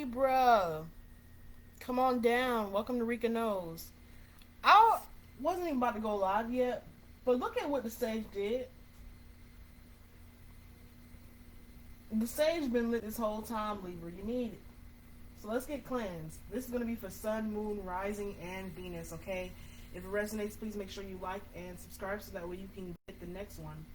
Libra. Come on down. Welcome to Rika Knows. I wasn't even about to go live yet, but look at what the sage did. The sage been lit this whole time, Libra. You need it. So let's get cleansed. This is going to be for Sun, Moon, Rising, and Venus, okay? If it resonates, please make sure you like and subscribe so that way you can get the next one.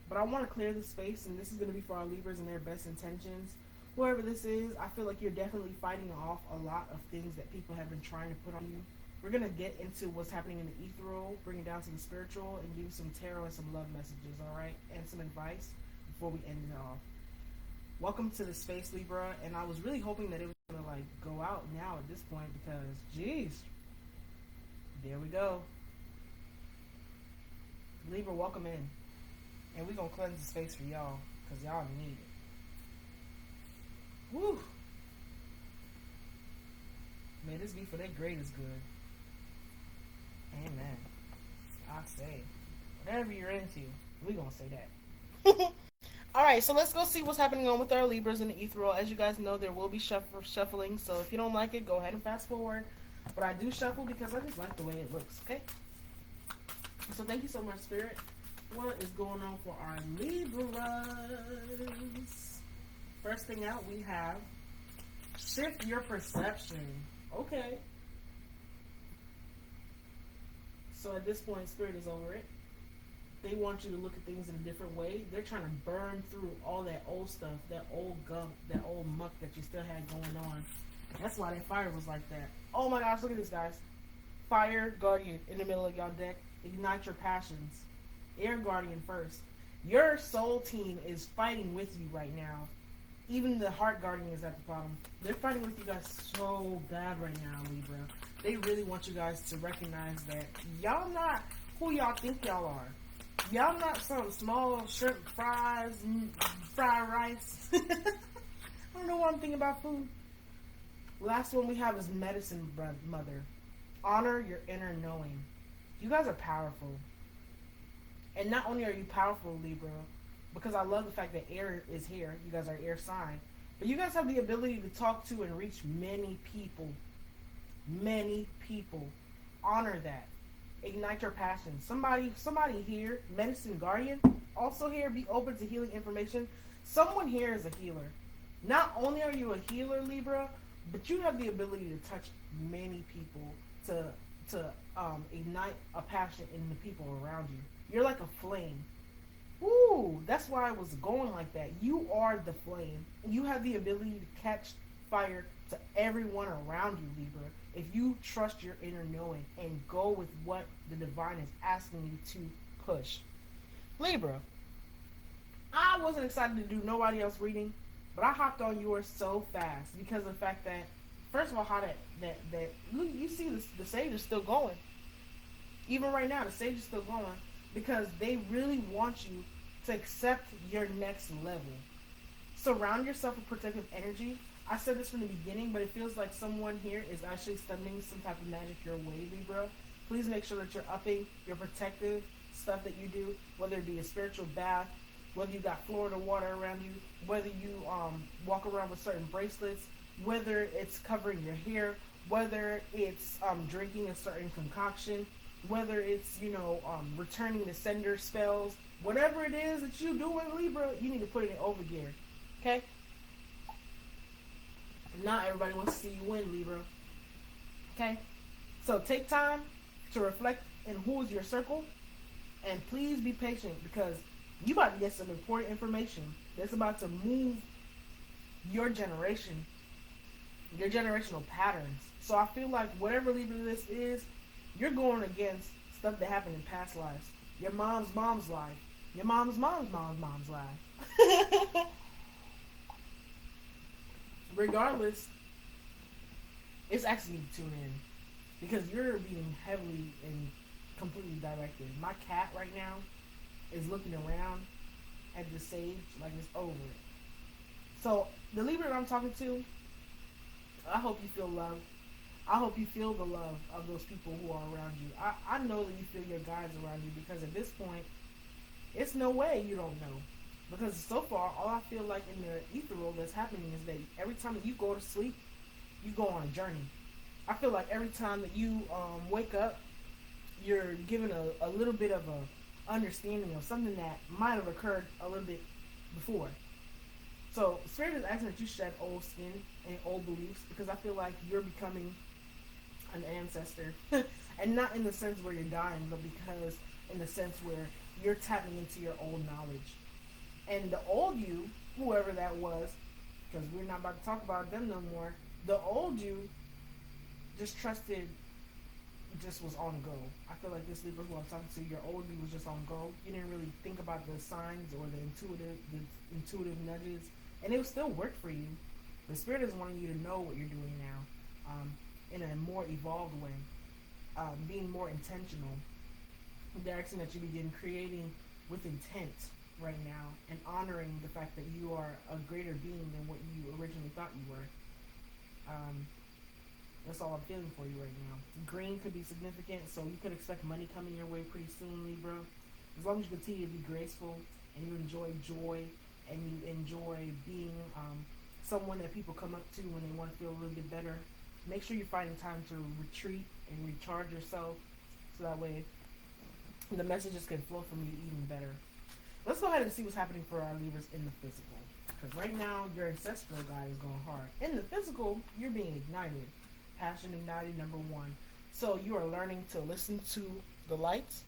But I want to clear the space, and this is going to be for our Libras and their best intentions. Whoever this is, I feel like you're definitely fighting off a lot of things that people have been trying to put on you. We're going to get into what's happening in the ethereal, bring it down to the spiritual, and give you some tarot and some love messages, alright? And some advice before we end it off. Welcome to the space, Libra, and I was really hoping that it was going to, like, go out now at this point because, jeez. There we go. Libra, welcome in. And we're going to cleanse the space for y'all because y'all need it. Woo! May this be for their greatest good. Amen. I say, whatever you're into, we gonna say that. Alright, so let's go see what's happening on with our Libras in the ethereal. As you guys know, there will be shuffling, so if you don't like it, go ahead and fast forward. But I do shuffle because I just like the way it looks, okay? So thank you so much, Spirit. What is going on for our Libras? First thing out, we have shift your perception. Okay. So at this point, Spirit is over it. They want you to look at things in a different way. They're trying to burn through all that old stuff, that old gunk, that old muck that you still had going on. That's why that fire was like that. Oh my gosh, look at this, guys. Fire Guardian in the middle of y'all deck. Ignite your passions. Air Guardian first. Your soul team is fighting with you right now. Even the Heart Guardian is at the bottom. They're fighting with you guys so bad right now, Libra. They really want you guys to recognize that y'all not who y'all think y'all are. Y'all not some small shrimp fries, fried rice. I don't know what I'm thinking about food. Last one we have is Medicine Mother. Honor your inner knowing. You guys are powerful. And not only are you powerful, Libra, because I love the fact that air is here. You guys are air sign. But you guys have the ability to talk to and reach many people. Many people. Honor that. Ignite your passion. Somebody here, Medicine Guardian, also here, be open to healing information. Someone here is a healer. Not only are you a healer, Libra, but you have the ability to touch many people, to ignite a passion in the people around you. You're like a flame. Ooh, that's why I was going like that. You are the flame. You have the ability to catch fire to everyone around you, Libra, if you trust your inner knowing and go with what the divine is asking you to push. Libra, I wasn't excited to do nobody else reading, but I hopped on yours so fast because of the fact that, first of all, how that you see the sage is still going. Even right now, the sage is still going because they really want you to accept your next level. Surround yourself with protective energy. I said this from the beginning, but it feels like someone here is actually sending some type of magic your way, Libra. Please make sure that you're upping your protective stuff that you do, whether it be a spiritual bath, whether you got Florida water around you, whether you walk around with certain bracelets, whether it's covering your hair, whether it's drinking a certain concoction, whether it's, returning the sender spells, whatever it is that you do in Libra, you need to put it in overgear. Okay? Not everybody wants to see you win, Libra. Okay? So take time to reflect in who is your circle, and please be patient because you about to get some important information that's about to move your generation, your generational patterns. So I feel like whatever Libra this is, you're going against stuff that happened in past lives. Your mom's life. Your mom's life. Regardless, it's asking you to tune in because you're being heavily and completely directed. My cat right now is looking around at the sage like it's over it. So the Libra that I'm talking to, I hope you feel love. I hope you feel the love of those people who are around you. I know that you feel your guides around you because at this point, it's no way you don't know. Because so far, all I feel like in the ethereal that's happening is that every time that you go to sleep, you go on a journey. I feel like every time that you wake up, you're given a little bit of a understanding of something that might have occurred a little bit before. So Spirit is asking that you shed old skin and old beliefs, because I feel like you're becoming an ancestor. And not in the sense where you're dying, but because in the sense where you're tapping into your old knowledge. And the old you, whoever that was, because we're not about to talk about them no more, the old you just trusted, just was on go. I feel like this Libra who I'm talking to, your old you was just on go. You didn't really think about the signs or the intuitive nudges, and it would still work for you. The Spirit is wanting you to know what you're doing now, in a more evolved way, being more intentional. They're asking that you begin creating with intent right now, and honoring the fact that you are a greater being than what you originally thought you were. That's all I'm feeling for you right now. Green could be significant, so you could expect money coming your way pretty soon, Libra. As long as you continue to be graceful and you enjoy joy and you enjoy being someone that people come up to when they want to feel a little bit better, make sure you're finding time to retreat and recharge yourself, so that way the messages can flow from you even better. Let's go ahead and see what's happening for our Libras in the physical. Because right now, your ancestral guide is going hard. In the physical, you're being ignited. Passion ignited, number one. So you are learning to listen to the lights.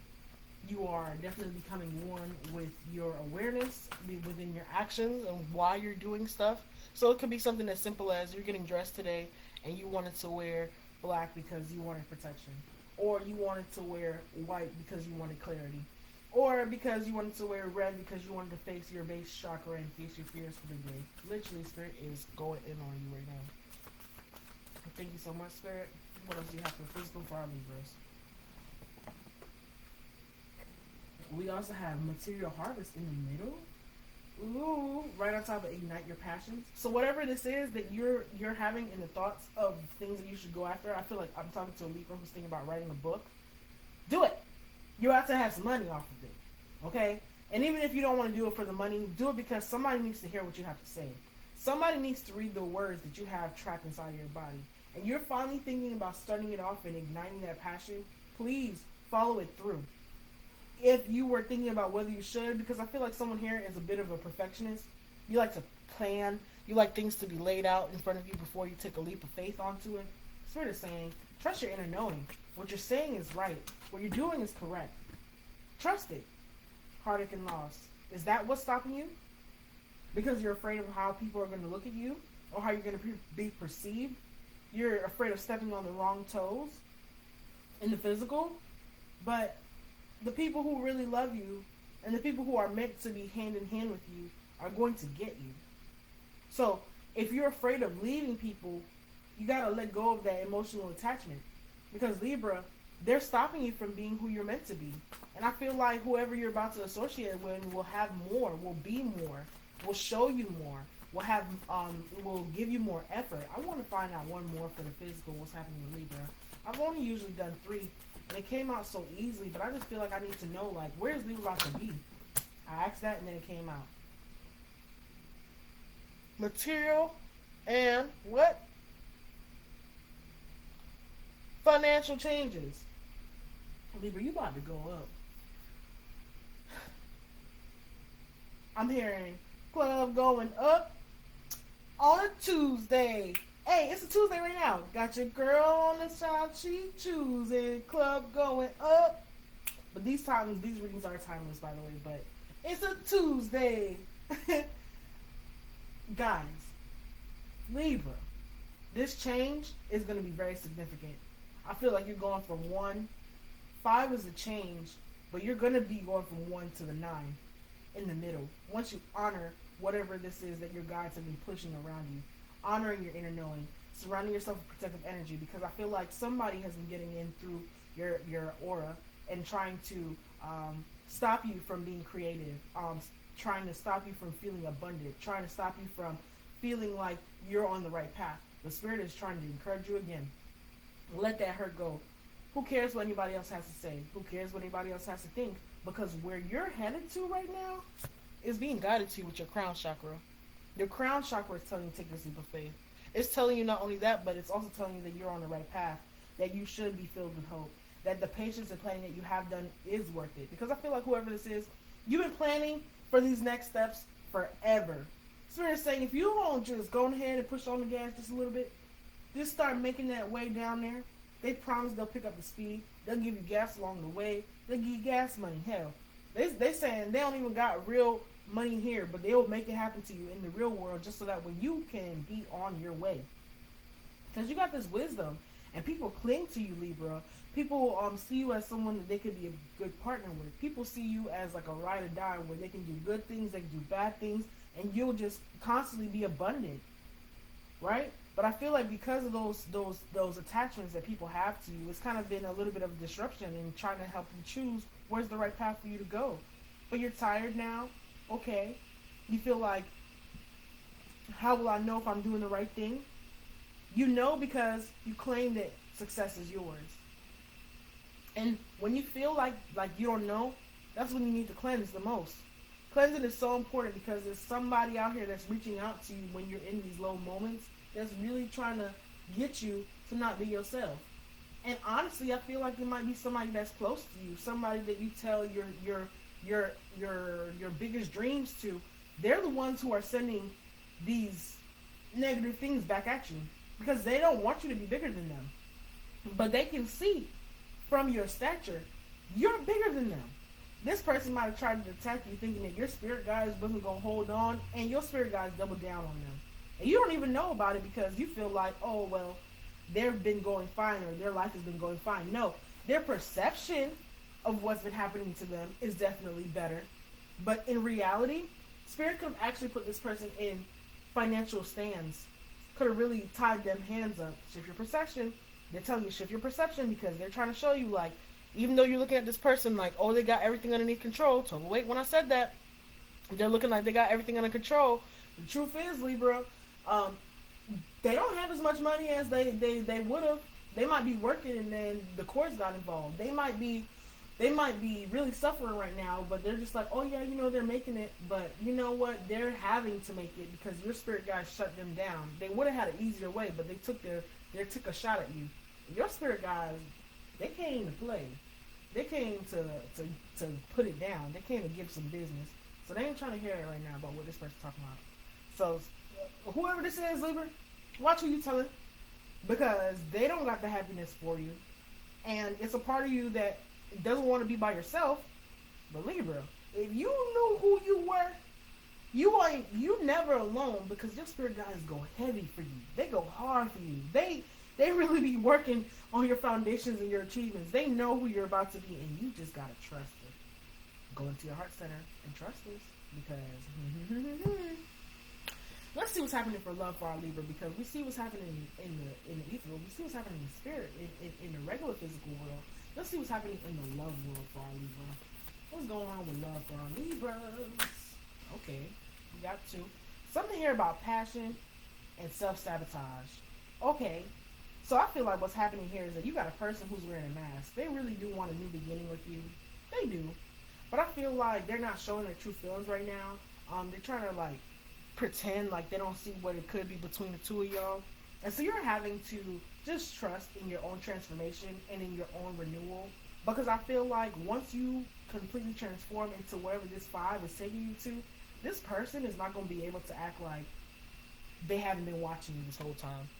You are definitely becoming one with your awareness within your actions and why you're doing stuff. So it could be something as simple as you're getting dressed today and you wanted to wear black because you wanted protection. Or you wanted to wear white because you wanted clarity. Or because you wanted to wear red because you wanted to face your base chakra and face your fears for the day. Literally, Spirit is going in on you right now. Thank you so much, Spirit. What else do you have for physical for our Libras? We also have material harvest in the middle. Ooh, right on top of ignite your passions. So whatever this is that you're having in the thoughts of things that you should go after, I feel like I'm talking to a Libra who's thinking about writing a book. Do it. You're about to have some money off of it. Okay? And even if you don't want to do it for the money, do it because somebody needs to hear what you have to say. Somebody needs to read the words that you have trapped inside of your body. And you're finally thinking about starting it off and igniting that passion, please follow it through. If you were thinking about whether you should, because I feel like someone here is a bit of a perfectionist. You like to plan. You like things to be laid out in front of you before you take a leap of faith onto it. Spirit is saying, trust your inner knowing. What you're saying is right. What you're doing is correct. Trust it. Heartache and loss. Is that what's stopping you? Because you're afraid of how people are going to look at you or how you're going to be perceived? You're afraid of stepping on the wrong toes in the physical? But the people who really love you and the people who are meant to be hand in hand with you are going to get you. So if you're afraid of leaving people, you got to let go of that emotional attachment. Because Libra, they're stopping you from being who you're meant to be. And I feel like whoever you're about to associate with will have more, will be more, will show you more, will give you more effort. I want to find out one more for the physical, what's happening with Libra. I've only usually done 3, and it came out so easily, but I just feel like I need to know, like, where's Libra about to be? I asked that, and then it came out. Material and what? Financial changes. Libra, you about to go up. I'm hearing club going up on a Tuesday. Hey, it's a Tuesday right now. Got your girl on the side, she choosing. Club going up. But these readings are timeless, by the way. But it's a Tuesday. Guys, Libra, this change is going to be very significant. I feel like you're going from 1. 5 is a change, but you're going to be going from 1 to the 9 in the middle. Once you honor whatever this is that your guides have been pushing around you, honoring your inner knowing, surrounding yourself with protective energy, because I feel like somebody has been getting in through your aura and trying to stop you from being creative, trying to stop you from feeling abundant, trying to stop you from feeling like you're on the right path. The Spirit is trying to encourage you again. Let that hurt go. Who cares what anybody else has to say? Who cares what anybody else has to think? Because where you're headed to right now is being guided to with your crown chakra. Your crown chakra is telling you to take this leap of faith. It's telling you not only that, but it's also telling you that you're on the right path, that you should be filled with hope, that the patience and planning that you have done is worth it. Because I feel like whoever this is, you've been planning for these next steps forever. Spirit is saying if you don't just go ahead and push on the gas just a little bit, just start making that way down there. They promise they'll pick up the speed. They'll give you gas along the way. They'll give you gas money. Hell, they saying they don't even got real money here, but they'll make it happen to you in the real world just so that when you can be on your way. Because you got this wisdom, and people cling to you, Libra. People see you as someone that they could be a good partner with. People see you as like a ride or die where they can do good things, they can do bad things, and you'll just constantly be abundant, right? But I feel like because of those attachments that people have to you, it's kind of been a little bit of a disruption in trying to help you choose where's the right path for you to go. But you're tired now, okay? You feel like, how will I know if I'm doing the right thing? You know because you claim that success is yours. And when you feel like you don't know, that's when you need to cleanse the most. Cleansing is so important because there's somebody out here that's reaching out to you when you're in these low moments that's really trying to get you to not be yourself. And honestly, I feel like it might be somebody that's close to you, somebody that you tell your biggest dreams to. They're the ones who are sending these negative things back at you because they don't want you to be bigger than them. But they can see from your stature, you're bigger than them. This person might have tried to attack you thinking that your spirit guides wasn't going to hold on, and your spirit guides doubled down on them. And you don't even know about it because you feel like, oh, well, they've been going fine or their life has been going fine. No, their perception of what's been happening to them is definitely better. But in reality, spirit could have actually put this person in financial stands. Could have really tied them hands up. Shift your perception. They're telling you shift your perception because they're trying to show you, like, even though you're looking at this person like, oh, they got everything underneath control. So wait, when I said that, they're looking like they got everything under control. The truth is, Libra, they don't have as much money as they would have. They might be working and then the courts got involved. They might be really suffering right now, but they're just like, oh yeah, you know, they're making it. But you know what? They're having to make it because your spirit guys shut them down. They would have had an easier way, but they took a shot at you. Your spirit guys, they came to play. They came to put it down. They came to give some business. So they ain't trying to hear it right now about what this person's talking about. So whoever this is, Libra, watch who you telling, because they don't got the happiness for you, and it's a part of you that doesn't want to be by yourself. But Libra, if you knew who you were, you never alone because your spirit guys go heavy for you. They go hard for you. They really be working on your foundations and your achievements. They know who you're about to be, and you just gotta trust it. Go into your heart center and trust this, because let's see what's happening for love for our Libra, because we see what's happening in the ether world. We see what's happening in spirit, in the regular physical world. Let's see what's happening in the love world for our Libra. What's going on with love for our Libras? Okay, we got two. Something here about passion and self-sabotage. Okay. So I feel like what's happening here is that you got a person who's wearing a mask. They really do want a new beginning with you. They do. But I feel like they're not showing their true feelings right now. They're trying to like pretend like they don't see what it could be between the two of y'all. And so you're having to just trust in your own transformation and in your own renewal. Because I feel like once you completely transform into wherever this 5 is taking you to, this person is not going to be able to act like they haven't been watching you this whole time.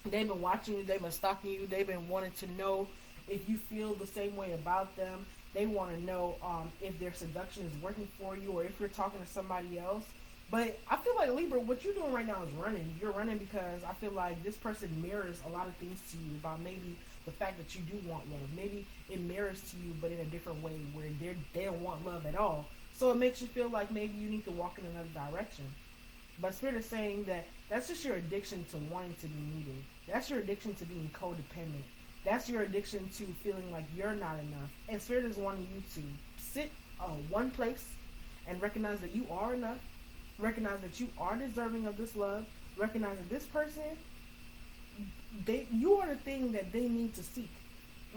They've been watching you, they've been stalking you, they've been wanting to know if you feel the same way about them. They want to know if their seduction is working for you or if you're talking to somebody else. But I feel like, Libra, what you're doing right now is running. You're running because I feel like this person mirrors a lot of things to you about maybe the fact that you do want love. Maybe it mirrors to you, but in a different way where they don't want love at all. So it makes you feel like maybe you need to walk in another direction. But Spirit is saying that that's just your addiction to wanting to be needed. That's your addiction to being codependent. That's your addiction to feeling like you're not enough. And Spirit is wanting you to sit one place and recognize that you are enough. Recognize that you are deserving of this love. Recognize that this person, you are the thing that they need to seek.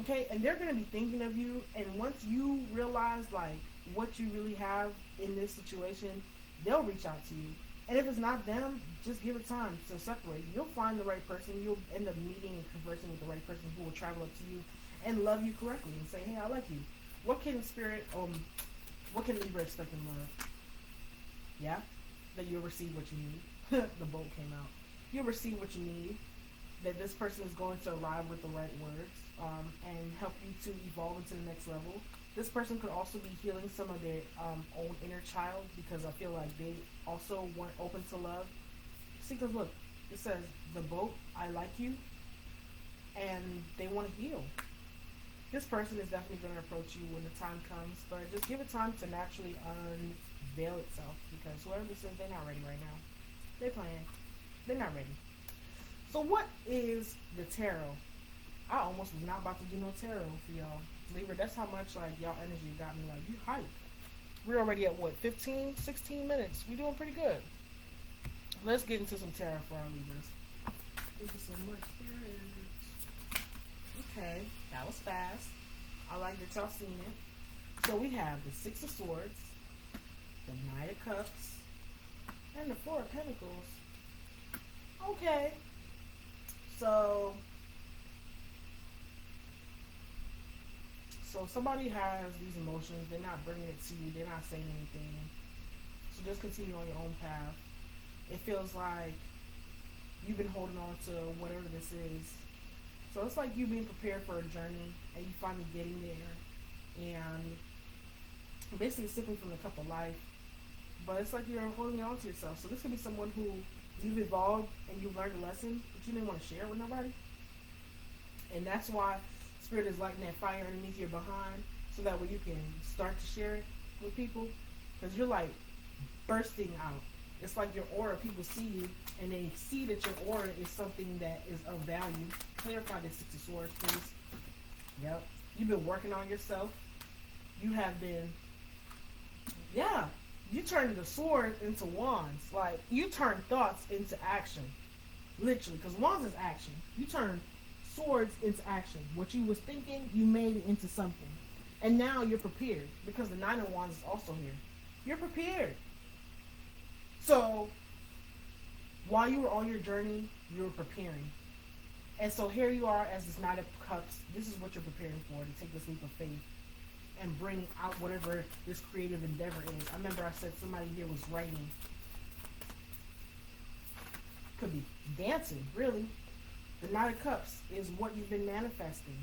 Okay? And they're going to be thinking of you. And once you realize like what you really have in this situation, they'll reach out to you. And if it's not them, just give it time to separate. You'll find the right person. You'll end up meeting and conversing with the right person who will travel up to you and love you correctly and say, hey, I like you. What can spirit, what can Libra expect in love? Yeah? That you'll receive what you need. The bolt came out. You'll receive what you need. That this person is going to arrive with the right words and help you to evolve into the next level. This person could also be healing some of their own inner child, because I feel like they also weren't open to love. See, because look, it says, the boat, I like you, and they want to heal. This person is definitely going to approach you when the time comes, but just give it time to naturally unveil itself, because whoever this is, they're not ready right now. They're playing. They're not ready. So what is the tarot? I almost was not about to do no tarot for y'all. Libra, that's how much like y'all energy got me like, you hype. We're already at what, 15, 16 minutes. We're doing pretty good. Let's get into some tarot for our Libras. Thank you so much. Okay, that was fast. I like that y'all seen it. So we have the Six of Swords, the Knight of Cups, and the Four of Pentacles. Okay. So somebody has these emotions. They're not bringing it to you. They're not saying anything. So just continue on your own path. It feels like you've been holding on to whatever this is. So it's like you being prepared for a journey and you finally getting there and basically sipping from the cup of life. But it's like you're holding on to yourself. So this could be someone who you've evolved and you've learned a lesson, but you didn't want to share it with nobody. And that's why Spirit is lighting that fire underneath your behind, so that way you can start to share it with people. Because you're like bursting out. It's like your aura, people see you, and they see that your aura is something that is of value. Clarify the Six of Swords, please. Yep. You've been working on yourself. You have been, yeah, you turned the sword into wands. Like, you turn thoughts into action. Literally, because wands is action. You turn swords into action. What you was thinking, you made it into something. And now you're prepared, because the Nine of Wands is also here. You're prepared. So, while you were on your journey, you were preparing. And so here you are as this Knight of Cups. This is what you're preparing for, to take this leap of faith and bring out whatever this creative endeavor is. I remember I said somebody here was writing. Could be dancing, really. The Knight of Cups is what you've been manifesting.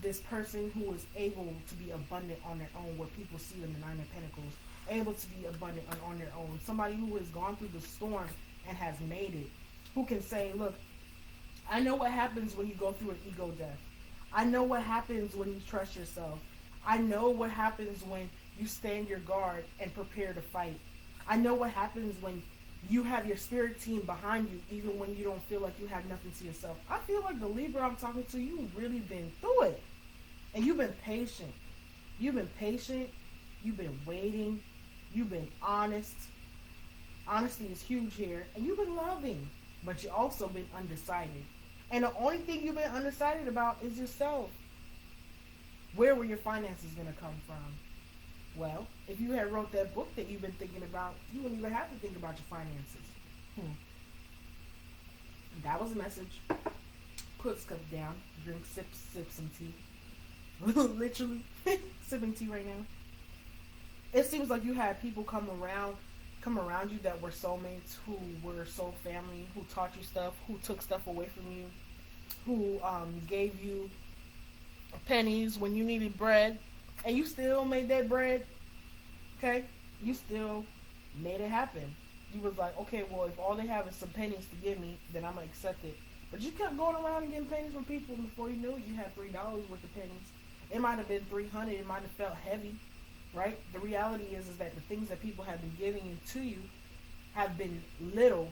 This person who is able to be abundant on their own, where people see them, the Nine of Pentacles, able to be abundant on their own. Somebody who has gone through the storm and has made it. Who can say, look, I know what happens when you go through an ego death. I know what happens when you trust yourself. I know what happens when you stand your guard and prepare to fight. I know what happens when you have your spirit team behind you, even when you don't feel like you have nothing to yourself. I feel like the Libra I'm talking to, you've really been through it. And you've been patient. You've been patient. You've been waiting. You've been honest. Honesty is huge here. And you've been loving. But you've also been undecided. And the only thing you've been undecided about is yourself. Where were your finances going to come from? Well, if you had wrote that book that you've been thinking about, you wouldn't even have to think about your finances. That was a message. Put this cup down. Drink, sip some tea. Literally sipping tea right now. It seems like you had people come around you that were soulmates, who were soul family, who taught you stuff, who took stuff away from you, who gave you pennies when you needed bread, and you still made that bread. Okay, you still made it happen. You was like, okay, well, if all they have is some pennies to give me, then I'm gonna accept it. But you kept going around and getting pennies from people, and before you knew it, you had $3 worth of pennies. It might have been $300. It might have felt heavy, right? The reality is that the things that people have been giving to you have been little,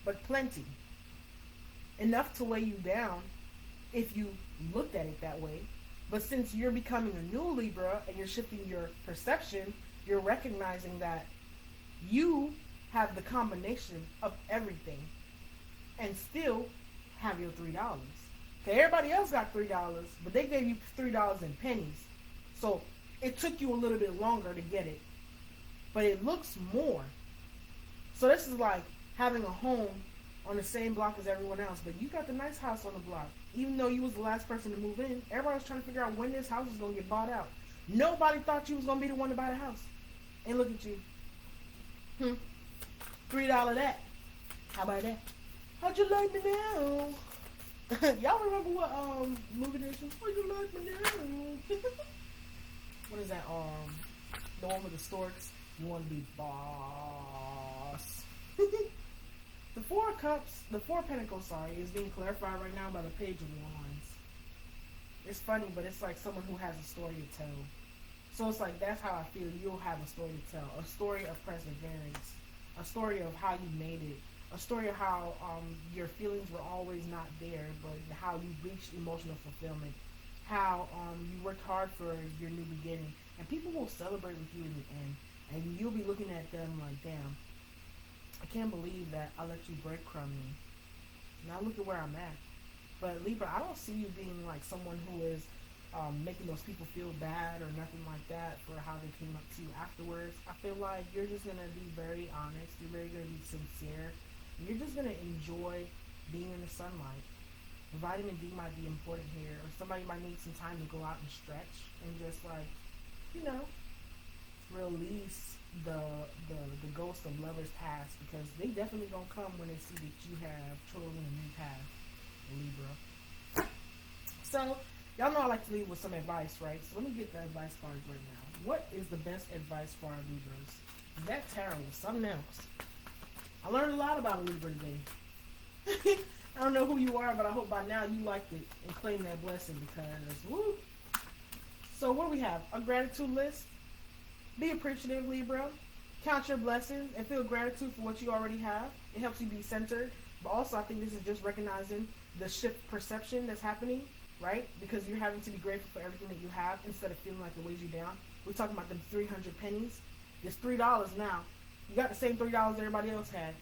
but plenty. Enough to weigh you down if you looked at it that way. But since you're becoming a new Libra and you're shifting your perception, you're recognizing that you have the combination of everything and still have your $3. Okay, everybody else got $3, but they gave you $3 in pennies. So it took you a little bit longer to get it. But it looks more. So this is like having a home on the same block as everyone else, but you got the nice house on the block. Even though you was the last person to move in, everybody was trying to figure out when this house was gonna get bought out. Nobody thought you was gonna be the one to buy the house. And look at you. $3 that. How about that? How'd you like me now? Y'all remember what movie this was? How'd you like me now? What is that? The one with the storks. You want to be boss. The Four Pentacles, is being clarified right now by the Page of Wands. It's funny, but it's like someone who has a story to tell. So it's like, that's how I feel. You'll have a story to tell. A story of perseverance. A story of how you made it. A story of how your feelings were always not there, but how you reached emotional fulfillment. How you worked hard for your new beginning. And people will celebrate with you in the end. And you'll be looking at them like, damn, I can't believe that I let you breadcrumb me. Now look at where I'm at. But Libra, I don't see you being like someone who is making those people feel bad or nothing like that for how they came up to you afterwards. I feel like you're just going to be very honest. You're very going to be sincere. You're just going to enjoy being in the sunlight. Vitamin D might be important here. Or somebody might need some time to go out and stretch and just like, release the ghost of lovers past, because they definitely gonna come when they see that you have chosen a new path, Libra. So y'all know I like to leave with some advice, right? So let me get the advice cards right now. What is the best advice for our Libras? That tarot was something else. I learned a lot about a Libra today. I don't know who you are, but I hope by now you liked it and claim that blessing, because woo. So what do we have? A gratitude list. Be appreciative, Libra. Count your blessings and feel gratitude for what you already have. It helps you be centered. But also, I think this is just recognizing the shift perception that's happening, right? Because you're having to be grateful for everything that you have instead of feeling like it weighs you down. We're talking about them 300 pennies. It's $3 now. You got the same $3 everybody else had.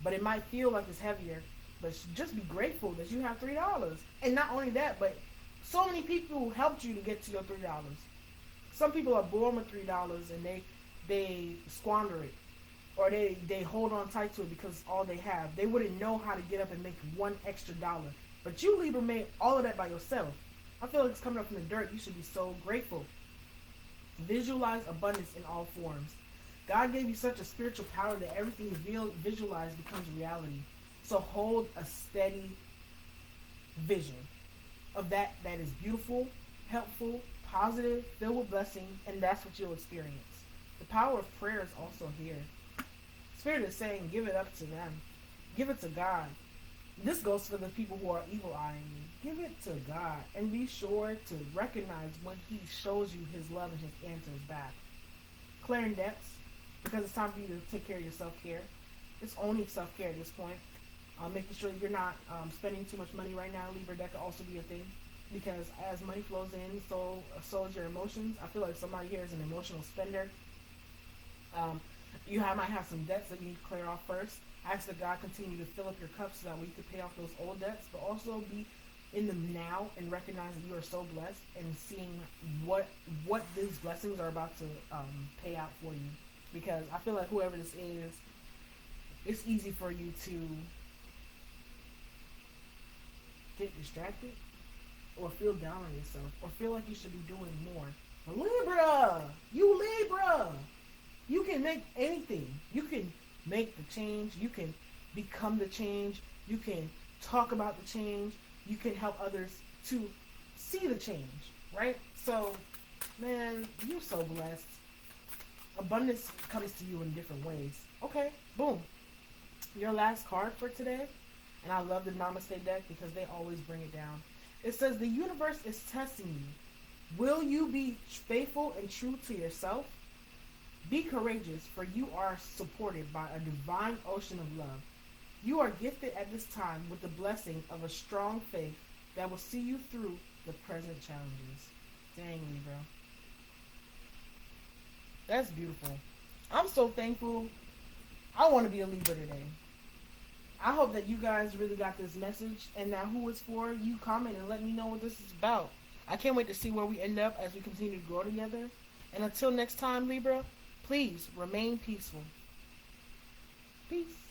But it might feel like it's heavier. But just be grateful that you have $3. And not only that, but so many people helped you to get to your $3. Some people are born with $3 and they squander it, or they hold on tight to it because it's all they have. They wouldn't know how to get up and make one extra dollar. But you, Libra, made all of that by yourself. I feel like it's coming up from the dirt. You should be so grateful. Visualize abundance in all forms. God gave you such a spiritual power that everything you visualize becomes reality. So hold a steady vision of that is beautiful, helpful, positive, filled with blessing, and that's what you'll experience. The power of prayer is also here. Spirit is saying, give it up to them. Give it to God. This goes for the people who are evil eyeing you. Give it to God, and be sure to recognize when He shows you His love and His answers back. Clearing debts, because it's time for you to take care of your self-care. It's only self-care at this point. Making sure you're not spending too much money right now, Libra. That could also be a thing. Because as money flows in, so is your emotions. I feel like somebody here is an emotional spender. You might have some debts that you need to clear off first. Ask that God continue to fill up your cup so that way you can pay off those old debts, but also be in the now and recognize that you are so blessed and seeing what these blessings are about to pay out for you. Because I feel like whoever this is, it's easy for you to get distracted, or feel down on yourself, or feel like you should be doing more. But Libra! You Libra! You can make anything. You can make the change. You can become the change. You can talk about the change. You can help others to see the change, right? So, man, you're so blessed. Abundance comes to you in different ways. Okay, boom. Your last card for today, and I love the Namaste deck because they always bring it down. It says, the universe is testing you. Will you be faithful and true to yourself? Be courageous, for you are supported by a divine ocean of love. You are gifted at this time with the blessing of a strong faith that will see you through the present challenges. Dang, Libra. That's beautiful. I'm so thankful. I want to be a Libra today. I hope that you guys really got this message, and now who it's for, you comment and let me know what this is about. I can't wait to see where we end up as we continue to grow together. And until next time, Libra, please remain peaceful. Peace.